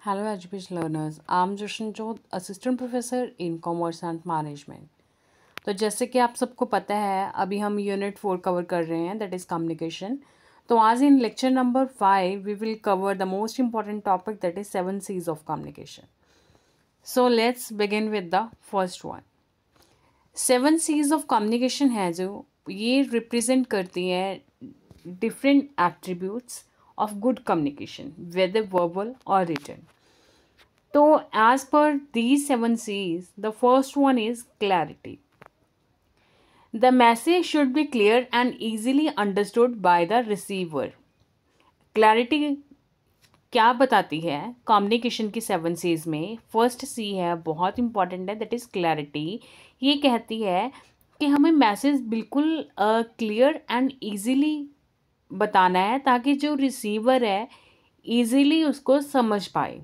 Hello, education learners. I'm Joshan Jod, Assistant Professor in Commerce and Management. तो जैसे कि आप सबको पता है अभी हम यूनिट 4 कवर कर रहे हैं दैट इज़ कम्युनिकेशन. तो आज in lecture number 5 we will cover the most important topic that is 7 C's of communication. So let's begin with the first one. 7 C's of communication है जो ये रिप्रेजेंट करती हैं different attributes of good communication, whether verbal or written. So, as per these 7 C's, the first one is clarity. The message should be clear and easily understood by the receiver. Clarity क्या बताती है communication की 7 C's में? First C है, बहुत important है, that is clarity. ये कहती है कि हमें मैसेज बिल्कुल क्लियर एंड ईजीली बताना है ताकि जो रिसीवर है इजीली उसको समझ पाए.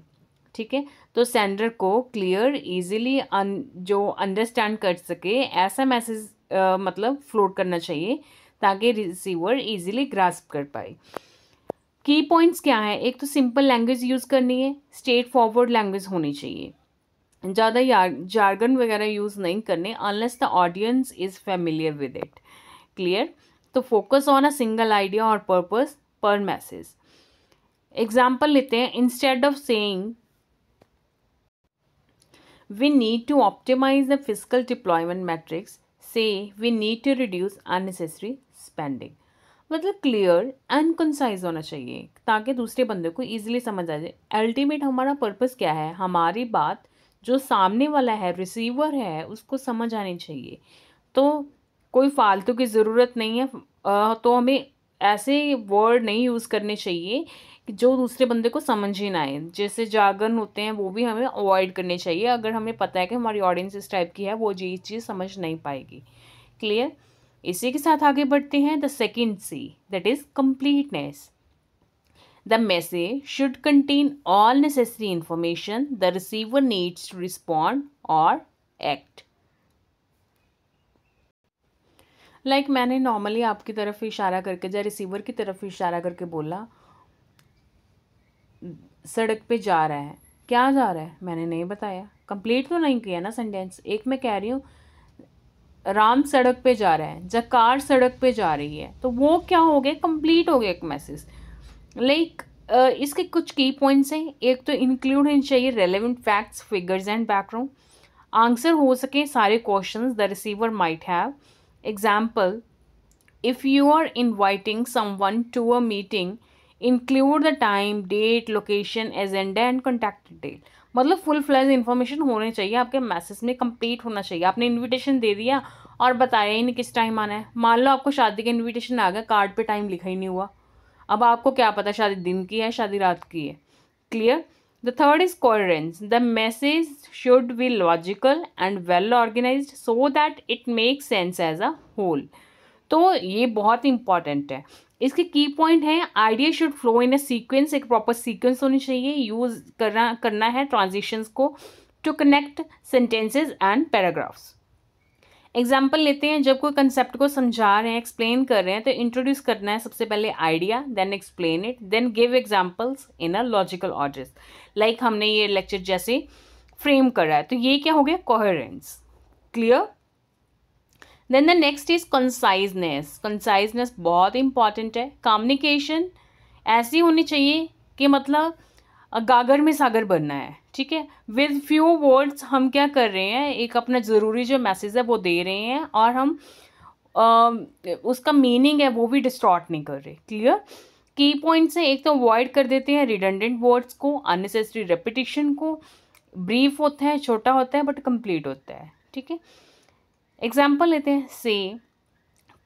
ठीक है, तो सेंडर को क्लियर इजीली जो अंडरस्टैंड कर सके ऐसा मैसेज मतलब फ्लोट करना चाहिए ताकि रिसीवर इजीली ग्रास्प कर पाए. की पॉइंट्स क्या है? एक तो सिंपल लैंग्वेज यूज़ करनी है, स्ट्रेट फॉरवर्ड लैंग्वेज होनी चाहिए, ज़्यादा जार्गन वगैरह यूज़ नहीं करने unless the audience is familiar with it. Clear? तो focus on a single idea और पर्पस पर मैसेज. एग्जाम्पल लेते हैं. Instead of saying we need to optimise the physical deployment matrix, say we need to reduce unnecessary spending. मतलब clear and concise होना चाहिए ताकि दूसरे बंदे को ईजिली समझ आ जाए. अल्टीमेट हमारा पर्पस क्या है? हमारी बात जो सामने वाला है रिसीवर है उसको समझ आनी चाहिए. तो कोई फालतू की ज़रूरत नहीं है. तो हमें ऐसे वर्ड नहीं यूज़ करने चाहिए कि जो दूसरे बंदे को समझ ही ना आए. जैसे जार्गन होते हैं वो भी हमें अवॉइड करने चाहिए अगर हमें पता है कि हमारी ऑडियंस इस टाइप की है, वो ये चीज़ समझ नहीं पाएगी. क्लियर? इसी के साथ आगे बढ़ते हैं. The second C that is completeness. The message should contain all necessary information the receiver needs to respond or act. मैंने नॉर्मली आपकी तरफ इशारा करके या रिसीवर की तरफ इशारा करके बोला सड़क पे जा रहा है. क्या जा रहा है मैंने नहीं बताया, कंप्लीट तो नहीं किया ना सेंटेंस. एक मैं कह रही हूँ राम सड़क पे जा रहा है, कार सड़क पे जा रही है, तो वो क्या हो गया? कंप्लीट हो गया एक मैसेज. इसके कुछ की पॉइंट्स हैं. एक तो इंक्लूड होनी चाहिए relevant facts, figures and background. Answer हो सके सारे questions the receiver might have. Example, if you are inviting someone to a meeting include the time, date, location, agenda and contact detail. मतलब full fledged information होनी चाहिए आपके message में, complete होना चाहिए. आपने इन्विटेशन दे दिया और बताया ही नहीं किस टाइम आना है. मान लो आपको शादी का इन्विटेशन आ गया, कार्ड पे टाइम लिखा ही नहीं हुआ. अब आपको क्या पता शादी दिन की है शादी रात की है. Clear? The third is coherence. The message should be logical and well organised so that it makes sense as a whole. तो ये बहुत इंपॉर्टेंट है. इसके की पॉइंट है idea should flow in a sequence. एक प्रॉपर सीक्वेंस होनी चाहिए. Use करना है ट्रांजिशंस को to connect sentences and paragraphs. Example लेते हैं. जब कोई कंसेप्ट को समझा रहे हैं, एक्सप्लेन कर रहे हैं, तो इंट्रोड्यूस करना है सबसे पहले idea, then explain it, then give examples in a logical order. हमने ये लेक्चर जैसे फ्रेम करा है, तो ये क्या हो गया? Coherence. Clear? Then the next is conciseness. Conciseness बहुत इंपॉर्टेंट है. कम्युनिकेशन ऐसी होनी चाहिए कि मतलब गागर में सागर बनना है. ठीक है, विद फ्यू वर्ड्स हम क्या कर रहे हैं, एक अपना ज़रूरी जो मैसेज है वो दे रहे हैं और हम उसका मीनिंग है वो भी डिस्टॉर्ट नहीं कर रहे. क्लियर? की पॉइंट्स हैं. एक तो अवॉइड कर देते हैं रिडंडेंट वर्ड्स को, अननेसेसरी रेपिटेशन को. ब्रीफ होता है, छोटा होता है बट कंप्लीट होता है. ठीक है, एग्जाम्पल लेते हैं. Say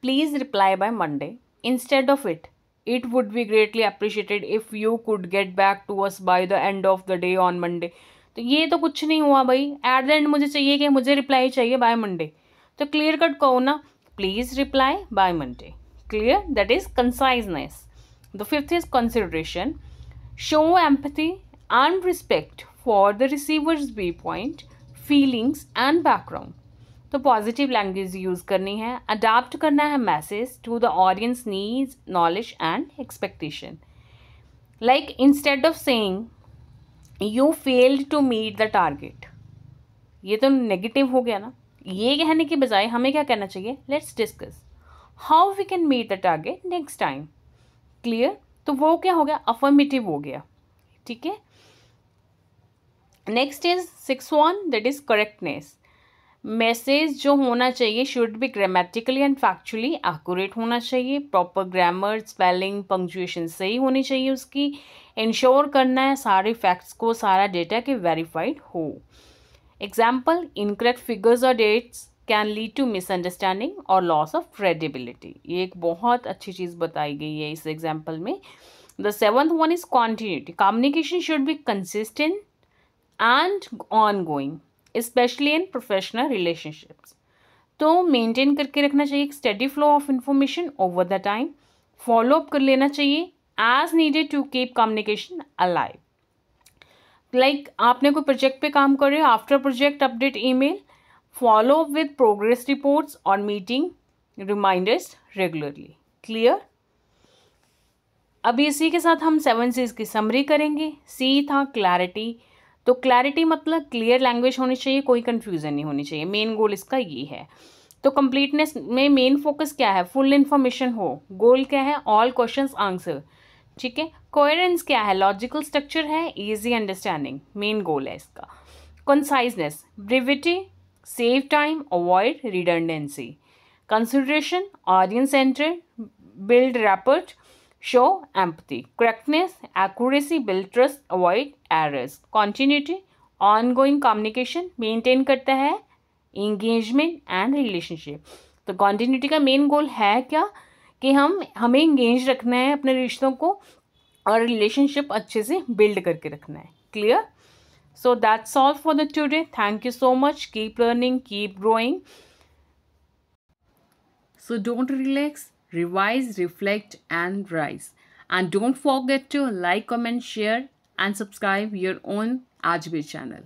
please reply by Monday. Instead of it would be greatly appreciated if you could get back to us by the end of the day on Monday. तो ये तो कुछ नहीं हुआ भाई. एट द एंड मुझे चाहिए कि मुझे रिप्लाई चाहिए बाय मंडे. तो क्लियर कट कहो ना, please reply by Monday. Clear? That is conciseness. The fifth is consideration. Show empathy and respect for the receiver's view point, feelings and background. तो positive language use करनी है. Adapt करना है message to the audience needs, knowledge and expectation. Instead of saying you failed to meet the target, ये तो negative हो गया ना। ये कहने के बजाय हमें क्या कहना चाहिए, let's discuss how we can meet the target next time. Clear? तो वो क्या हो गया, अफर्मेटिव हो गया। ठीक है, next is 6 that is correctness. Message जो होना चाहिए should be grammatically and factually accurate होना चाहिए, प्रॉपर ग्रामर, स्पेलिंग, पंक्चुएशन सही होनी चाहिए उसकी। इंश्योर करना है सारे फैक्ट्स को, सारा डेटा के वेरीफाइड हो। एग्जाम्पल, इनकरेक्ट फिगर्स और dates can lead to misunderstanding और लॉस ऑफ क्रेडिबिलिटी। ये एक बहुत अच्छी चीज़ बताई गई है इस एग्जाम्पल में। The 7th one is continuity. Communication should be consistent and ongoing, especially in professional relationships. तो मेंटेन करके रखना चाहिए एक steady flow of information over the time. Follow up कर लेना चाहिए as needed to keep communication alive. Like आपने कोई प्रोजेक्ट पे काम कर रहे हो, after project update email, follow up with progress reports और मीटिंग रिमाइंडर्स रेगुलरली। क्लियर? अब इसी के साथ हम 7 C's की समरी करेंगे। सी था क्लैरिटी। तो क्लैरिटी मतलब क्लियर लैंग्वेज होनी चाहिए, कोई कंफ्यूजन नहीं होनी चाहिए, मेन गोल इसका ये है। तो कंप्लीटनेस में मेन फोकस क्या है, फुल इन्फॉर्मेशन हो। गोल क्या है, ऑल क्वेश्चंस आंसर। ठीक है, कोहेरेंस क्या है, लॉजिकल स्ट्रक्चर है, इजी अंडरस्टैंडिंग, मेन गोल है इसका। Conciseness, brevity, save time, avoid redundancy. Consideration, audience centre, build rapport, show empathy. Correctness, accuracy, build trust, avoid errors. Continuity, ongoing communication, maintain करता है engagement and relationship. तो continuity का main goal है क्या, कि हमें इंगेज रखना है अपने रिश्तों को और रिलेशनशिप अच्छे से बिल्ड करके रखना है। Clear? So that's all for the today. Thank you so much. Keep learning, keep growing. So don't relax, revise, reflect and rise. And don't forget to like, comment, share and subscribe your own Aajbir channel.